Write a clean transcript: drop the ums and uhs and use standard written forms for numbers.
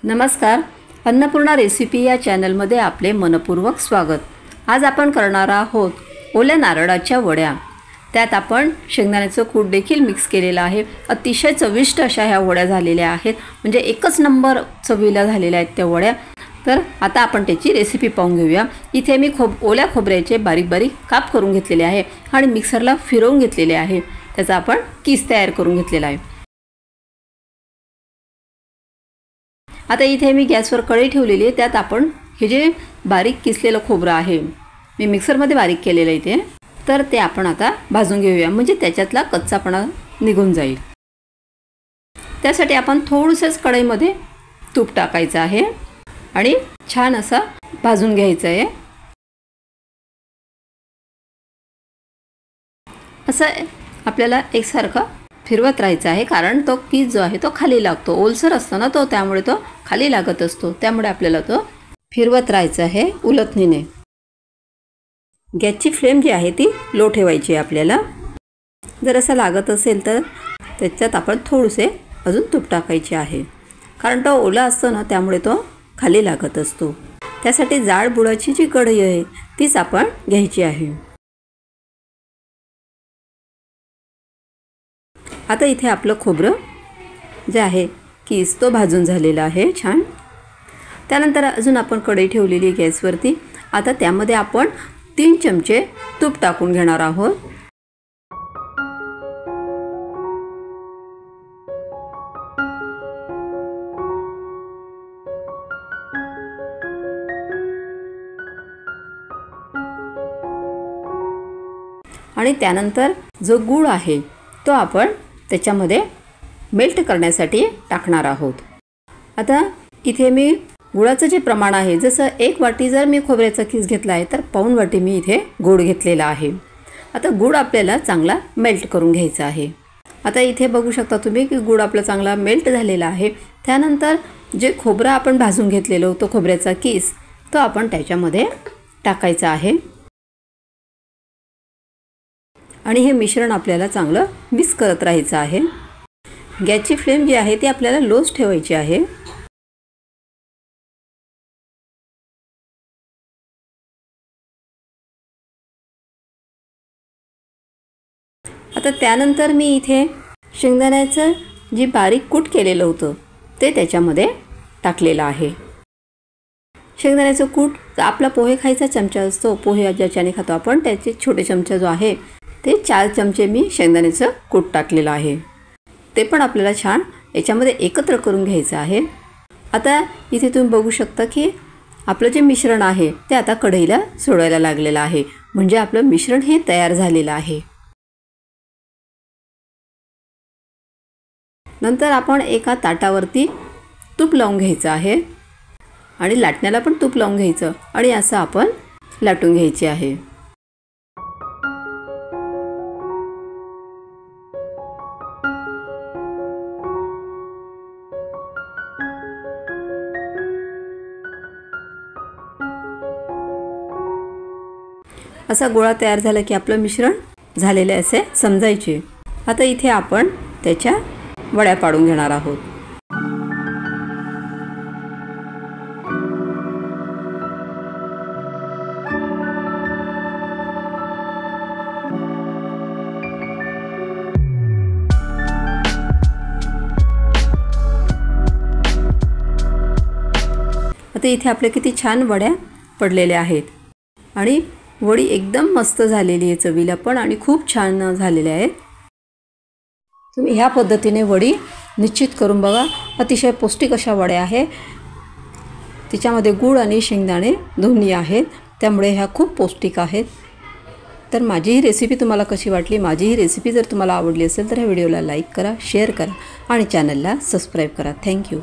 नमस्कार, अन्नपूर्णा रेसिपी या चॅनलमध्ये आपले मनपूर्वक स्वागत। आज आपण करणार आहोत ओल्या नारळाच्या वड्या। त्यात आपण शेंगदाण्याचं कूट देखील मिक्स केलेला आहे। अतिशय चविष्ट अशा ह्या वड्या झालेल्या आहेत, म्हणजे एकच नंबर चवीला झालेल्या आहेत त्या वड्या। तर आता आपण त्याची रेसिपी पाहून घेऊया। इथे मी ओल्या खोबऱ्याचे बारीक बारीक काप करून घेतलेले आहे आणि मिक्सरला फिरवून घेतलेले आहे। त्याचा आपण किस तयार करून घेतलेला आहे। आता इथे मी गॅसवर कढई ठेवलेली आहे। त्यात आपण हे जे बारीक किसलेलं खोबरं आहे, मी मिक्सरमध्ये बारीक केलेलं आहे ते, तर ते आपण आता भाजून घेऊया, म्हणजे त्याच्यातला कच्चापणा निघून जाईल। त्यासाठी आपण थोडंसं कढईमध्ये तूप टाकायचं आहे आणि छान असा भाजून घ्यायचं आहे। असं आपल्याला एकसारखं फिरवत राहायचं आहे, कारण तो किस जो आहे तो खाली लागतो। ओलसर असतो ना तो, त्यामुळे तो खाली लागत असतो। त्यामुळे आपल्याला तो फिरवत राहायचा आहे उलटणीने। गॅसची फ्लेम जी आहे ती लो ठेवायची आहे आपल्याला। जर असं लागत असेल तर त्याच्यात आपण थोडेसे अजून तूप टाकायचे आहे, कारण तो ओला असतो ना, त्यामुळे तो खाली लागत असतो। त्यासाठी जाड बुडाची जी कढई आहे तीच आपण घ्यायची आहे। आता इथे आपलं खोबरं जे आहे किस तो भाजून झालेला आहे छान। त्यानंतर अजून आपण कढई ठेवलेली आहे गॅसवरती। आता त्यामध्ये आपण 3 चमचे तूप टाकून घेणार आहोत। आणि त्यानंतर जो गूळ आहे तो आपण त्याच्यामध्ये मेल्ट करण्यासाठी टाकणार आहोत। आता इथे मी गुळाचं जे प्रमाण आहे, जसं 1 वाटी जर मी खोबऱ्याचा किस घेतला आहे तर पाऊण वाटी मी इथे गूळ घेतलेला आहे। आता गूळ आपल्याला चांगला मेल्ट करून घ्यायचा आहे। आता इथे बघू शकता तुम्ही की गूळ आपला चांगला मेल्ट झालेला आहे। त्यानंतर जे खोबरं आपण भाजून घेतलेलं होतं, खोबऱ्याचा किस, तो आपण त्याच्यामध्ये टाकायचा आहे आणि हे मिश्रण आपल्याला चांगलं मिक्स करत राहायचं आहे। गॅसची फ्लेम जी आहे ती आपल्याला लोच ठेवायची आहे। आता त्यानंतर मी इथे शेंगदाण्याचं जी बारीक कूट केलेलं होतं ते त्याच्यामध्ये टाकलेलं आहे। शेंगदाण्याचं कूट आपला पोहे खायचा चमचा असतो, पोहे ज्याच्याने खातो आपण, त्याचे छोटे चमचा जो आहे ते 4 चमचे मी शेंगदाण्याचं कूट टाकलेलं आहे। ते पण आपल्याला छान याच्यामध्ये एकत्र करून घ्यायचं आहे। आता इथे तुम्ही बघू शकता की आपलं जे मिश्रण आहे ते आता कढईला सोडायला लागलेलं आहे, म्हणजे आपलं मिश्रण हे तयार झालेलं आहे। नंतर आपण एका ताटावरती तूप लावून घ्यायचं आहे आणि लाटण्याला पण तूप लावून घ्यायचं आणि असं आपण लाटून घ्यायचे आहे। असा गोळा तयार झाला की आपलं मिश्रण झालेले असे समजायचे। आता इथे आपण त्याच्या वड्या पाडून घेणार आहोत। आता इथे आपले किती छान वड्या पडलेल्या आहेत आणि वडी एकदम मस्त झालेली आहे चवीला पण, आणि खूप छान झालेल्या आहेत। तुम्ही ह्या पद्धतीने वडी निश्चित करून बघा। अतिशय पौष्टिक अशा वड्या आहे। तिच्यामध्ये गूळ आणि शेंगदाणे दोन्ही आहेत, त्यामुळे ह्या खूप पौष्टिक आहेत। तर माझी ही रेसिपी तुम्हाला कशी वाटली? माझी ही रेसिपी जर तुम्हाला आवडली असेल तर ह्या व्हिडिओला लाईक करा, शेअर करा आणि चॅनलला सबस्क्राईब करा। थँक्यू।